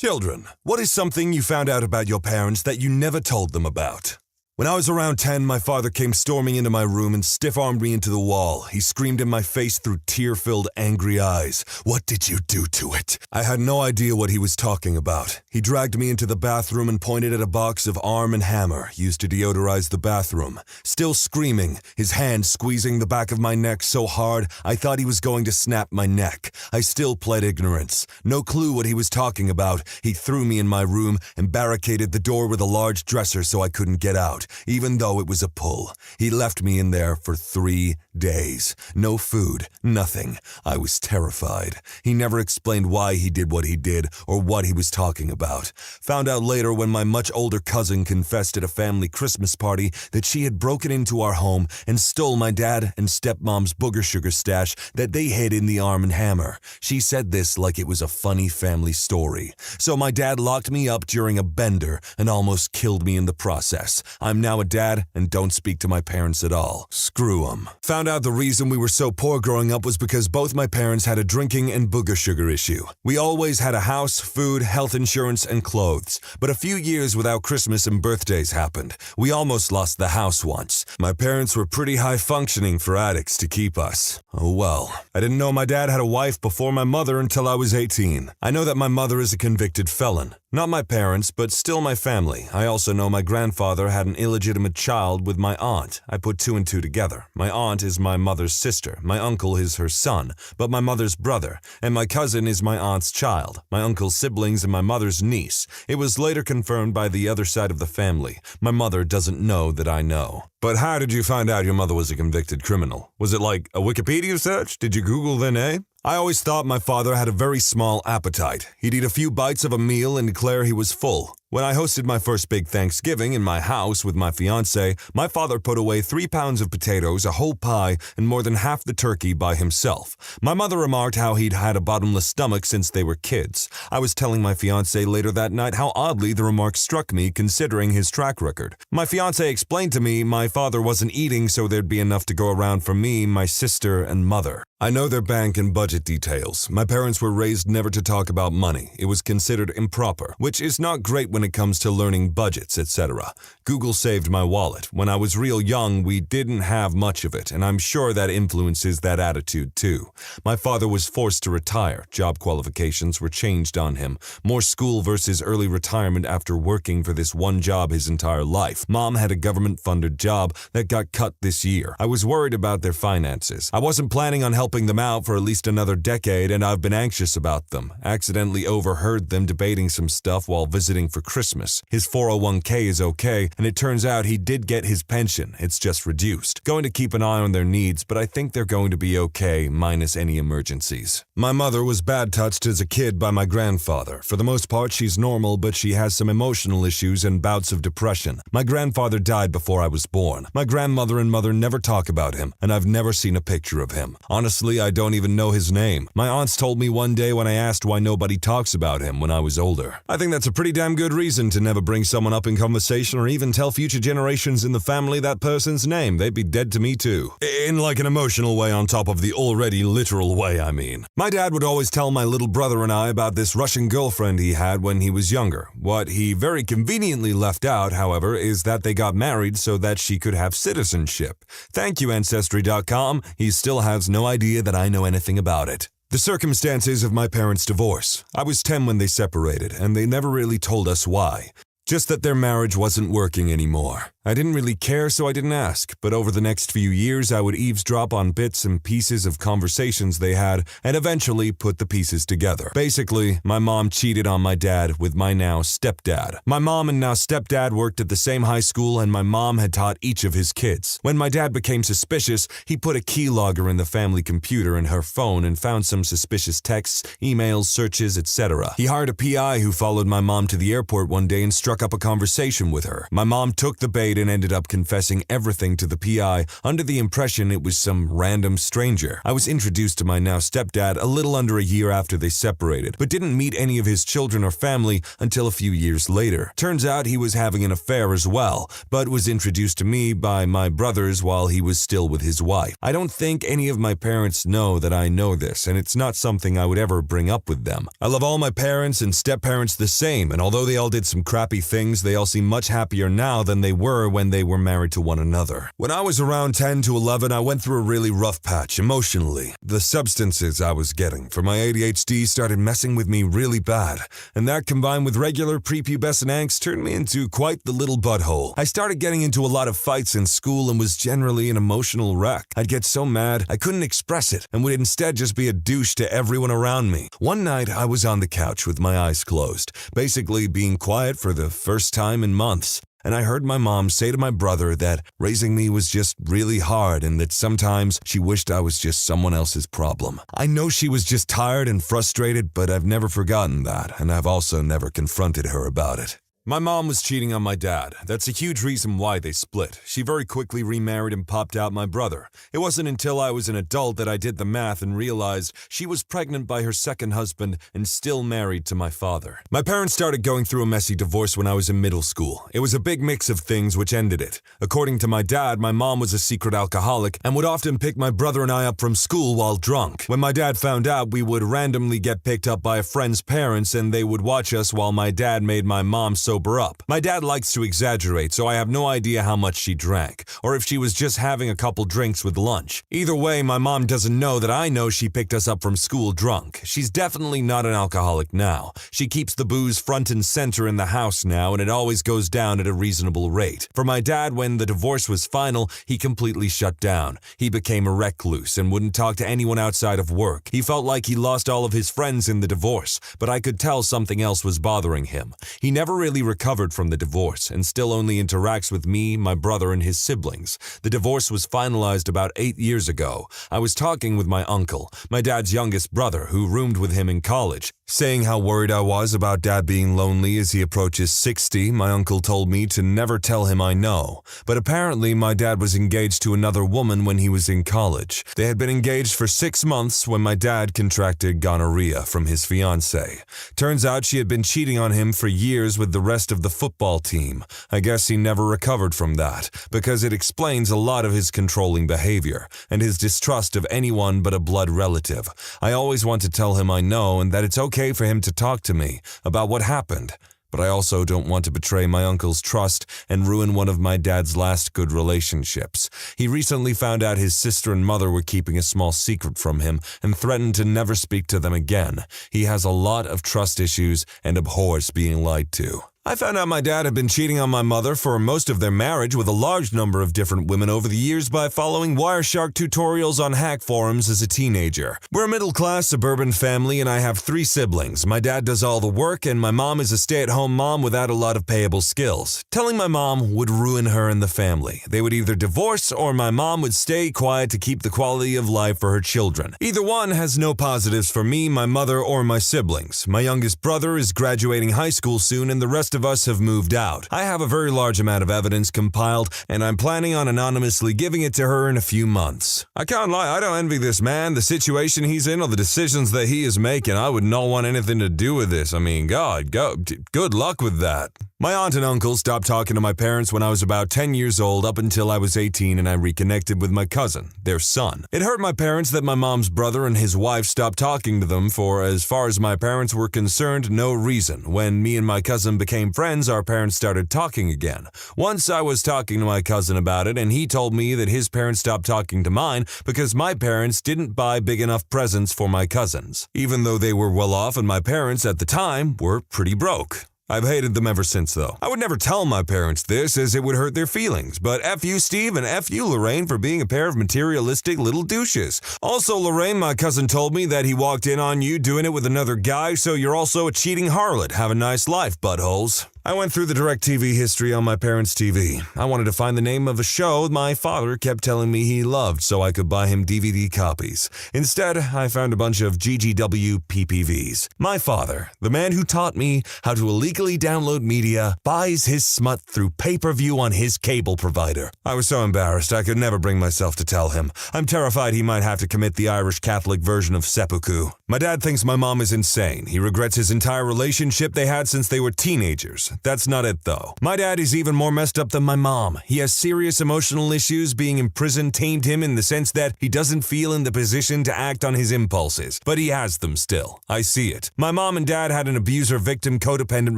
Children, what is something you found out about your parents that you never told them about? When I was around 10, my father came storming into my room and stiff-armed me into the wall. He screamed in my face through tear-filled, angry eyes. "What did you do to it?" I had no idea what he was talking about. He dragged me into the bathroom and pointed at a box of Arm & Hammer used to deodorize the bathroom. Still screaming, his hand squeezing the back of my neck so hard I thought he was going to snap my neck. I still pled ignorance. No clue what he was talking about. He threw me in my room and barricaded the door with a large dresser so I couldn't get out, even though it was a pull. He left me in there for 3 days. No food, nothing. I was terrified. He never explained why he did what he did or what he was talking about. Found out later when my much older cousin confessed at a family Christmas party that she had broken into our home and stole my dad and stepmom's booger sugar stash that they hid in the Arm & Hammer. She said this like it was a funny family story. So my dad locked me up during a bender and almost killed me in the process. I'm now a dad and don't speak to my parents at all. Screw them. Found out the reason we were so poor growing up was because both my parents had a drinking and booger sugar issue. We always had a house, food, health insurance, and clothes. But a few years without Christmas and birthdays happened. We almost lost the house once. My parents were pretty high functioning for addicts to keep us. Oh well. I didn't know my dad had a wife before my mother until I was 18. I know that my mother is a convicted felon. Not my parents, but still my family. I also know my grandfather had an illegitimate child with my aunt. I put 2 and 2 together. My aunt is my mother's sister. My uncle is her son, but my mother's brother. And my cousin is my aunt's child. My uncle's siblings and my mother's niece. It was later confirmed by the other side of the family. My mother doesn't know that I know. But how did you find out your mother was a convicted criminal? Was it like a Wikipedia search? Did you Google then, eh? I always thought my father had a very small appetite. He'd eat a few bites of a meal and declare he was full. When I hosted my first big Thanksgiving in my house with my fiancé, my father put away 3 pounds of potatoes, a whole pie, and more than half the turkey by himself. My mother remarked how he'd had a bottomless stomach since they were kids. I was telling my fiancé later that night how oddly the remark struck me considering his track record. My fiancé explained to me my father wasn't eating so there'd be enough to go around for me, my sister, and mother. I know their bank and budget details. My parents were raised never to talk about money. It was considered improper, which is not great when it comes to learning budgets, etc. Google saved my wallet. When I was real young, we didn't have much of it, and I'm sure that influences that attitude too. My father was forced to retire. Job qualifications were changed on him. More school versus early retirement after working for this one job his entire life. Mom had a government-funded job that got cut this year. I was worried about their finances. I wasn't planning on helping them out for at least another decade, and I've been anxious about them. Accidentally overheard them debating some stuff while visiting for Christmas. His 401k is okay, and it turns out he did get his pension. It's just reduced. Going to keep an eye on their needs, but I think they're going to be okay, minus any emergencies. My mother was bad touched as a kid by my grandfather. For the most part, she's normal, but she has some emotional issues and bouts of depression. My grandfather died before I was born. My grandmother and mother never talk about him, and I've never seen a picture of him. Honestly, I don't even know his name. My aunts told me one day when I asked why nobody talks about him when I was older. I think that's a pretty damn good reason to never bring someone up in conversation or even tell future generations in the family that person's name. They'd be dead to me too. In like an emotional way on top of the already literal way, I mean. My dad would always tell my little brother and I about this Russian girlfriend he had when he was younger. What he very conveniently left out, however, is that they got married so that she could have citizenship. Thank you, Ancestry.com. He still has no idea that I know anything about it. The circumstances of my parents' divorce. I was 10 when they separated, and they never really told us why. Just that their marriage wasn't working anymore. I didn't really care, so I didn't ask, but over the next few years I would eavesdrop on bits and pieces of conversations they had and eventually put the pieces together. Basically, my mom cheated on my dad with my now stepdad. My mom and now stepdad worked at the same high school and my mom had taught each of his kids. When my dad became suspicious, he put a keylogger in the family computer in her phone and found some suspicious texts, emails, searches, etc. He hired a PI who followed my mom to the airport one day and struck up a conversation with her. My mom took the bait and ended up confessing everything to the PI under the impression it was some random stranger. I was introduced to my now stepdad a little under a year after they separated, but didn't meet any of his children or family until a few years later. Turns out he was having an affair as well, but was introduced to me by my brothers while he was still with his wife. I don't think any of my parents know that I know this, and it's not something I would ever bring up with them. I love all my parents and step-parents the same, and although they all did some crappy things, they all seem much happier now than they were when they were married to one another. When I was around 10 to 11, I went through a really rough patch emotionally. The substances I was getting for my ADHD started messing with me really bad, and that combined with regular prepubescent angst turned me into quite the little butthole. I started getting into a lot of fights in school and was generally an emotional wreck. I'd get so mad I couldn't express it and would instead just be a douche to everyone around me. One night I was on the couch with my eyes closed, basically being quiet for the first time in months. And I heard my mom say to my brother that raising me was just really hard and that sometimes she wished I was just someone else's problem. I know she was just tired and frustrated, but I've never forgotten that, and I've also never confronted her about it. My mom was cheating on my dad. That's a huge reason why they split. She very quickly remarried and popped out my brother. It wasn't until I was an adult that I did the math and realized she was pregnant by her second husband and still married to my father. My parents started going through a messy divorce when I was in middle school. It was a big mix of things which ended it. According to my dad, my mom was a secret alcoholic and would often pick my brother and I up from school while drunk. When my dad found out, we would randomly get picked up by a friend's parents and they would watch us while my dad made my mom sober up. My dad likes to exaggerate, so I have no idea how much she drank, or if she was just having a couple drinks with lunch. Either way, my mom doesn't know that I know she picked us up from school drunk. She's definitely not an alcoholic now. She keeps the booze front and center in the house now, and it always goes down at a reasonable rate. For my dad, when the divorce was final, he completely shut down. He became a recluse and wouldn't talk to anyone outside of work. He felt like he lost all of his friends in the divorce, but I could tell something else was bothering him. He never really recovered from the divorce and still only interacts with me, my brother, and his siblings. The divorce was finalized about 8 years ago. I was talking with my uncle, my dad's youngest brother, who roomed with him in college. Saying how worried I was about Dad being lonely as he approaches 60, my uncle told me to never tell him I know. But apparently my dad was engaged to another woman when he was in college. They had been engaged for 6 months when my dad contracted gonorrhea from his fiancée. Turns out she had been cheating on him for years with the rest of the football team. I guess he never recovered from that, because it explains a lot of his controlling behavior and his distrust of anyone but a blood relative. I always want to tell him I know and that it's okay for him to talk to me about what happened, but I also don't want to betray my uncle's trust and ruin one of my dad's last good relationships. He recently found out his sister and mother were keeping a small secret from him and threatened to never speak to them again. He has a lot of trust issues and abhors being lied to. I found out my dad had been cheating on my mother for most of their marriage with a large number of different women over the years by following Wireshark tutorials on hack forums as a teenager. We're a middle-class suburban family and I have 3 siblings. My dad does all the work and my mom is a stay-at-home mom without a lot of payable skills. Telling my mom would ruin her and the family. They would either divorce or my mom would stay quiet to keep the quality of life for her children. Either one has no positives for me, my mother, or my siblings. My youngest brother is graduating high school soon and the rest of us have moved out. I have a very large amount of evidence compiled, and I'm planning on anonymously giving it to her in a few months. I can't lie, I don't envy this man, the situation he's in, or the decisions that he is making. I would not want anything to do with this. I mean, good luck with that. My aunt and uncle stopped talking to my parents when I was about 10 years old up until I was 18 and I reconnected with my cousin, their son. It hurt my parents that my mom's brother and his wife stopped talking to them for, as far as my parents were concerned, no reason. When me and my cousin became friends, our parents started talking again. Once I was talking to my cousin about it and he told me that his parents stopped talking to mine because my parents didn't buy big enough presents for my cousins, even though they were well off and my parents at the time were pretty broke. I've hated them ever since, though. I would never tell my parents this, as it would hurt their feelings, but F you, Steve, and F you, Lorraine, for being a pair of materialistic little douches. Also, Lorraine, my cousin told me that he walked in on you doing it with another guy, so you're also a cheating harlot. Have a nice life, buttholes. I went through the DirecTV history on my parents' TV. I wanted to find the name of a show my father kept telling me he loved so I could buy him DVD copies. Instead, I found a bunch of GGW PPVs. My father, the man who taught me how to illegally download media, buys his smut through pay-per-view on his cable provider. I was so embarrassed I could never bring myself to tell him. I'm terrified he might have to commit the Irish Catholic version of seppuku. My dad thinks my mom is insane. He regrets his entire relationship they had since they were teenagers. That's not it, though. My dad is even more messed up than my mom. He has serious emotional issues. Being in prison tamed him in the sense that he doesn't feel in the position to act on his impulses, but he has them still. I see it. My mom and dad had an abuser-victim codependent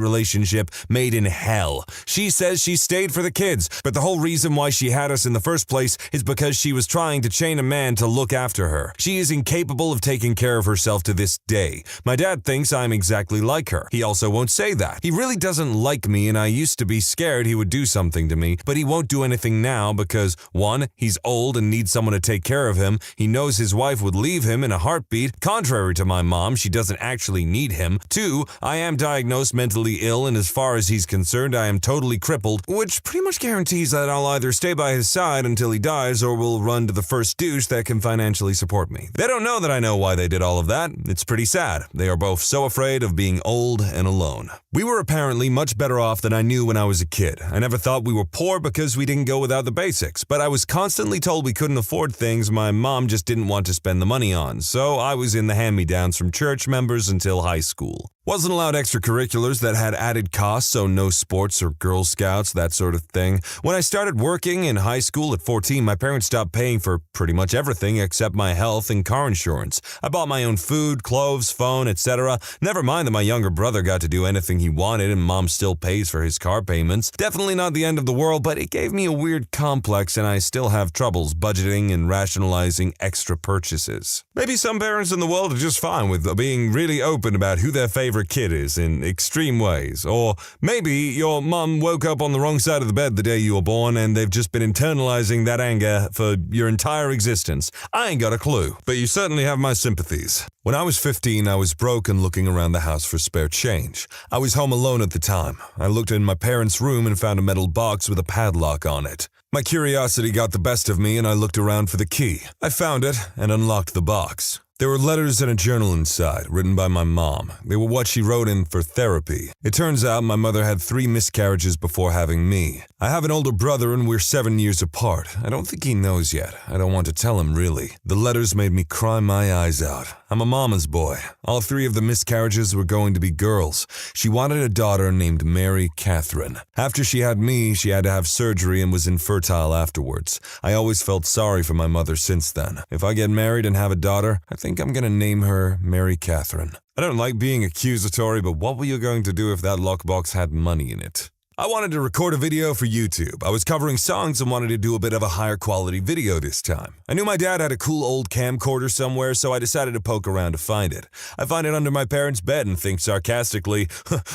relationship made in hell. She says she stayed for the kids, but the whole reason why she had us in the first place is because she was trying to chain a man to look after her. She is incapable of taking care of herself to this day. My dad thinks I'm exactly like her. He also won't say that. He really doesn't like me, and I used to be scared he would do something to me, but he won't do anything now because, 1, he's old and needs someone to take care of him. He knows his wife would leave him in a heartbeat. Contrary to my mom, she doesn't actually need him. 2, I am diagnosed mentally ill, and as far as he's concerned, I am totally crippled, which pretty much guarantees that I'll either stay by his side until he dies or will run to the first douche that can financially support me. They don't know that I know why they did all of that. It's pretty sad. They are both so afraid of being old and alone. We were apparently much better off than I knew when I was a kid. I never thought we were poor because we didn't go without the basics, but I was constantly told we couldn't afford things my mom just didn't want to spend the money on, so I was in the hand-me-downs from church members until high school. Wasn't allowed extracurriculars that had added costs, so no sports or Girl Scouts, that sort of thing. When I started working in high school at 14, my parents stopped paying for pretty much everything except my health and car insurance. I bought my own food, clothes, phone, etc. Never mind that my younger brother got to do anything he wanted and mom still pays for his car payments. Definitely not the end of the world, but it gave me a weird complex and I still have troubles budgeting and rationalizing extra purchases. Maybe some parents in the world are just fine with being really open about who their favorite kid is in extreme ways. Or maybe your mum woke up on the wrong side of the bed the day you were born and they've just been internalizing that anger for your entire existence. I ain't got a clue, but you certainly have my sympathies. When I was 15, I was broke and looking around the house for spare change. I was home alone at the time. I looked in my parents' room and found a metal box with a padlock on it. My curiosity got the best of me and I looked around for the key. I found it and unlocked the box. There were letters and a journal inside, written by my mom. They were what she wrote in for therapy. It turns out my mother had 3 miscarriages before having me. I have an older brother and we're 7 years apart. I don't think he knows yet. I don't want to tell him, really. The letters made me cry my eyes out. I'm a mama's boy. All 3 of the miscarriages were going to be girls. She wanted a daughter named Mary Catherine. After she had me, she had to have surgery and was infertile afterwards. I always felt sorry for my mother since then. If I get married and have a daughter, I think I'm gonna name her Mary Catherine. I don't like being accusatory, but what were you going to do if that lockbox had money in it? I wanted to record a video for YouTube. I was covering songs and wanted to do a bit of a higher quality video this time. I knew my dad had a cool old camcorder somewhere, so I decided to poke around to find it. I find it under my parents' bed and think sarcastically,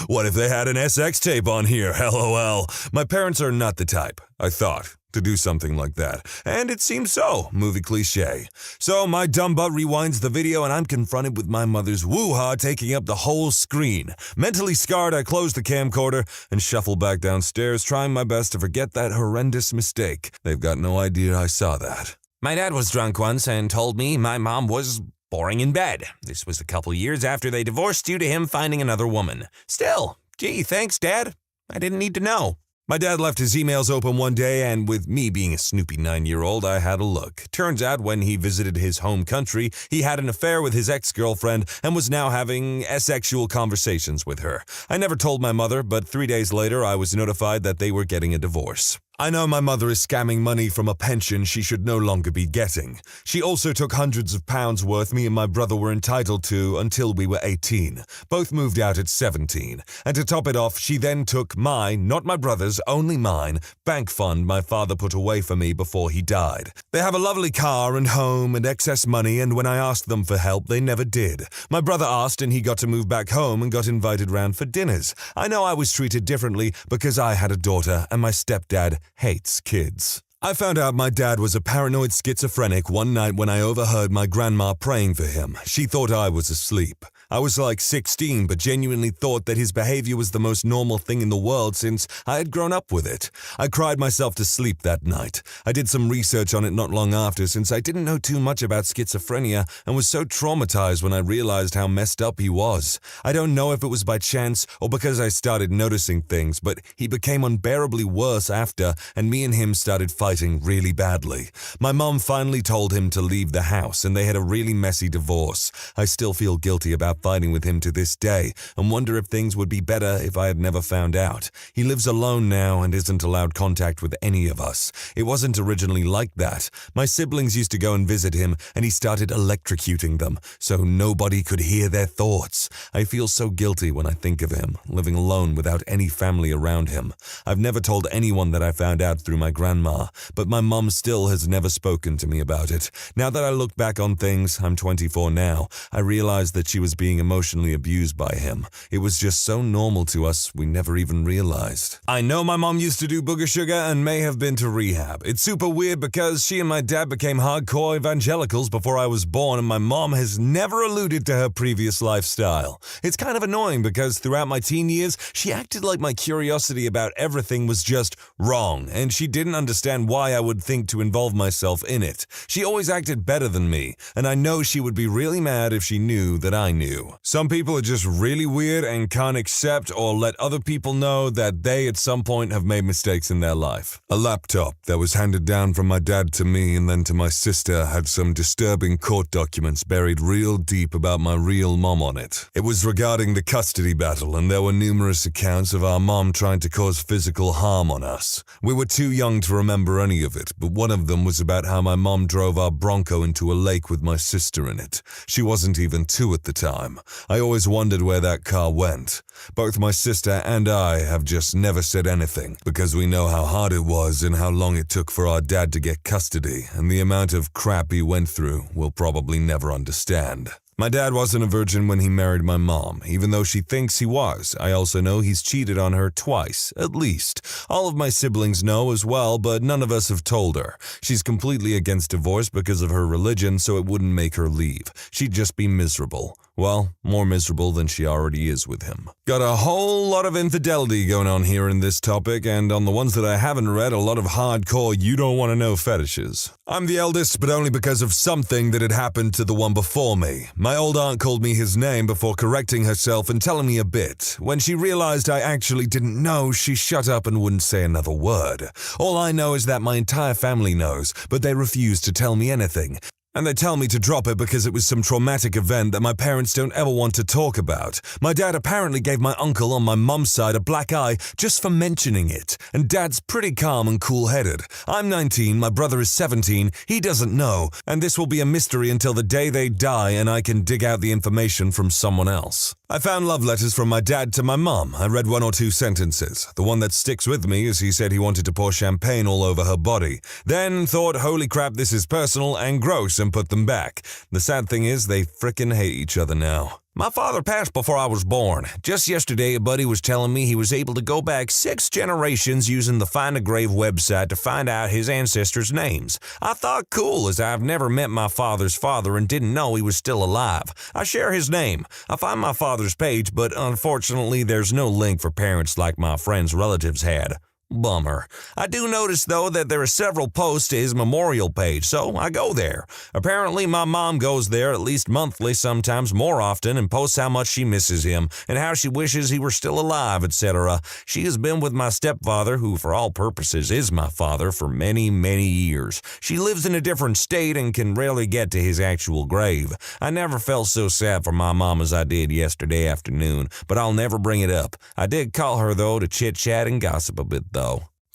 what if they had an SX tape on here, LOL. My parents are not the type, I thought, to do something like that. And it seems so, movie cliche. So my dumb butt rewinds the video and I'm confronted with my mother's woo-ha taking up the whole screen. Mentally scarred, I close the camcorder and shuffle back downstairs, trying my best to forget that horrendous mistake. They've got no idea I saw that. My dad was drunk once and told me my mom was boring in bed. This was a couple years after they divorced due to him finding another woman. Still, gee, thanks, Dad. I didn't need to know. My dad left his emails open one day, and with me being a snoopy 9-year-old, I had a look. Turns out when he visited his home country, he had an affair with his ex-girlfriend and was now having asexual conversations with her. I never told my mother, but 3 days later I was notified that they were getting a divorce. I know my mother is scamming money from a pension she should no longer be getting. She also took hundreds of pounds worth me and my brother were entitled to until we were 18. Both moved out at 17. And to top it off, she then took mine, not my brother's, only mine, bank fund my father put away for me before he died. They have a lovely car and home and excess money, and when I asked them for help, they never did. My brother asked and he got to move back home and got invited round for dinners. I know I was treated differently because I had a daughter and my stepdad hates kids. I found out my dad was a paranoid schizophrenic one night when I overheard my grandma praying for him. She thought I was asleep. I was like 16, but genuinely thought that his behavior was the most normal thing in the world since I had grown up with it. I cried myself to sleep that night. I did some research on it not long after since I didn't know too much about schizophrenia and was so traumatized when I realized how messed up he was. I don't know if it was by chance or because I started noticing things, but he became unbearably worse after, and me and him started fighting really badly. My mom finally told him to leave the house, and they had a really messy divorce. I still feel guilty about fighting with him to this day and wonder if things would be better if I had never found out. He lives alone now and isn't allowed contact with any of us. It wasn't originally like that. My siblings used to go and visit him, and he started electrocuting them so nobody could hear their thoughts. I feel so guilty when I think of him, living alone without any family around him. I've never told anyone that I found out through my grandma, but my mom still has never spoken to me about it. Now that I look back on things, I'm 24 now, I realize that she was being emotionally abused by him. It was just so normal to us, we never even realized. I know my mom used to do booger sugar and may have been to rehab. It's super weird because she and my dad became hardcore evangelicals before I was born, and my mom has never alluded to her previous lifestyle. It's kind of annoying because throughout my teen years, she acted like my curiosity about everything was just wrong, and she didn't understand why I would think to involve myself in it. She always acted better than me, and I know she would be really mad if she knew that I knew. Some people are just really weird and can't accept or let other people know that they at some point have made mistakes in their life. A laptop that was handed down from my dad to me and then to my sister had some disturbing court documents buried real deep about my real mom on it. It was regarding the custody battle, and there were numerous accounts of our mom trying to cause physical harm on us. We were too young to remember any of it, but one of them was about how my mom drove our Bronco into a lake with my sister in it. She wasn't even 2 at the time. I always wondered where that car went. Both my sister and I have just never said anything because we know how hard it was and how long it took for our dad to get custody, and the amount of crap he went through we'll probably never understand. My dad wasn't a virgin when he married my mom, even though she thinks he was. I also know he's cheated on her twice, at least. All of my siblings know as well, but none of us have told her. She's completely against divorce because of her religion, so it wouldn't make her leave. She'd just be miserable. Well, more miserable than she already is with him. Got a whole lot of infidelity going on here in this topic, and on the ones that I haven't read, a lot of hardcore you-don't-want-to-know fetishes. I'm the eldest, but only because of something that had happened to the one before me. My old aunt called me his name before correcting herself and telling me a bit. When she realized I actually didn't know, she shut up and wouldn't say another word. All I know is that my entire family knows, but they refuse to tell me anything. And they tell me to drop it because it was some traumatic event that my parents don't ever want to talk about. My dad apparently gave my uncle on my mum's side a black eye just for mentioning it, and Dad's pretty calm and cool-headed. I'm 19, my brother is 17, he doesn't know, and this will be a mystery until the day they die and I can dig out the information from someone else. I found love letters from my dad to my mum. I read 1 or 2 sentences. The one that sticks with me is he said he wanted to pour champagne all over her body. Then thought, holy crap, this is personal and gross, and put them back. The sad thing is they frickin' hate each other now. My father passed before I was born. Just yesterday, a buddy was telling me he was able to go back 6 generations using the Find a Grave website to find out his ancestors' names. I thought cool, as I've never met my father's father and didn't know he was still alive. I share his name. I find my father's page, but unfortunately there's no link for parents like my friend's relatives had. Bummer. I do notice, though, that there are several posts to his memorial page, so I go there. Apparently, my mom goes there at least monthly, sometimes more often, and posts how much she misses him and how she wishes he were still alive, etc. She has been with my stepfather, who for all purposes is my father, for many, many years. She lives in a different state and can rarely get to his actual grave. I never felt so sad for my mom as I did yesterday afternoon, but I'll never bring it up. I did call her, though, to chit-chat and gossip a bit, though.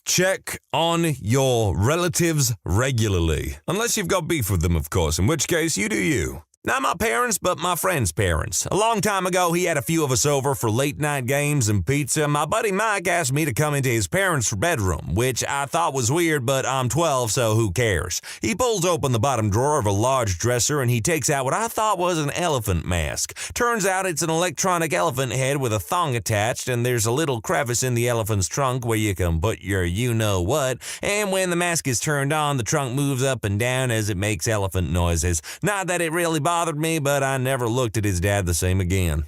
Check on your relatives regularly. Unless you've got beef with them, of course, in which case you do you. Not my parents, but my friend's parents. A long time ago, he had a few of us over for late-night games and pizza. My buddy Mike asked me to come into his parents' bedroom, which I thought was weird, but I'm 12, so who cares? He pulls open the bottom drawer of a large dresser, and he takes out what I thought was an elephant mask. Turns out it's an electronic elephant head with a thong attached, and there's a little crevice in the elephant's trunk where you can put your you-know-what, and when the mask is turned on, the trunk moves up and down as it makes elephant noises. Not that it really bothers bothered me, but I never looked at his dad the same again.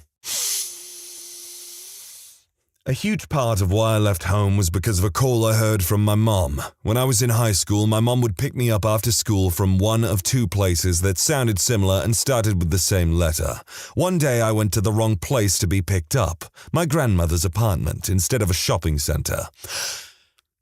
A huge part of why I left home was because of a call I heard from my mom. When I was in high school, my mom would pick me up after school from one of two places that sounded similar and started with the same letter. One day I went to the wrong place to be picked up, my grandmother's apartment, instead of a shopping center.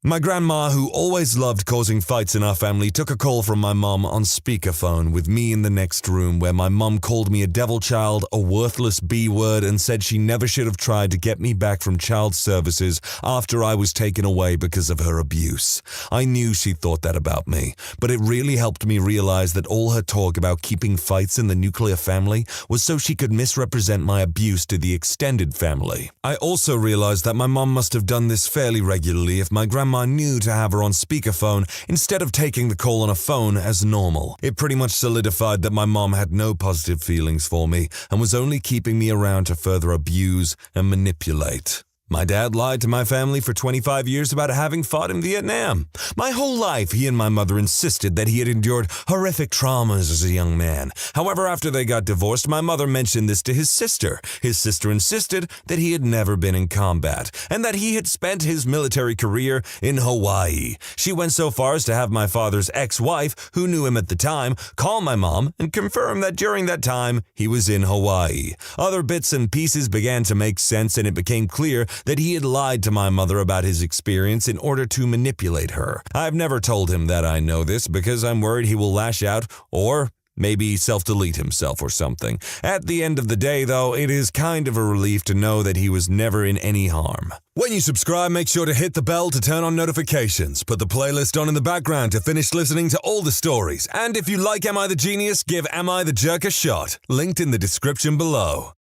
My grandma, who always loved causing fights in our family, took a call from my mom on speakerphone with me in the next room, where my mom called me a devil child, a worthless B-word, and said she never should have tried to get me back from child services after I was taken away because of her abuse. I knew she thought that about me, but it really helped me realize that all her talk about keeping fights in the nuclear family was so she could misrepresent my abuse to the extended family. I also realized that my mom must have done this fairly regularly if my grandma knew to have her on speakerphone instead of taking the call on a phone as normal. It pretty much solidified that my mom had no positive feelings for me and was only keeping me around to further abuse and manipulate. My dad lied to my family for 25 years about having fought in Vietnam. My whole life, he and my mother insisted that he had endured horrific traumas as a young man. However, after they got divorced, my mother mentioned this to his sister. His sister insisted that he had never been in combat and that he had spent his military career in Hawaii. She went so far as to have my father's ex-wife, who knew him at the time, call my mom and confirm that during that time he was in Hawaii. Other bits and pieces began to make sense, and it became clear that he had lied to my mother about his experience in order to manipulate her. I've never told him that I know this because I'm worried he will lash out or maybe self-delete himself or something. At the end of the day, though, it is kind of a relief to know that he was never in any harm. When you subscribe, make sure to hit the bell to turn on notifications. Put the playlist on in the background to finish listening to all the stories. And if you like Am I the Genius, give Am I the Jerk a shot. Linked in the description below.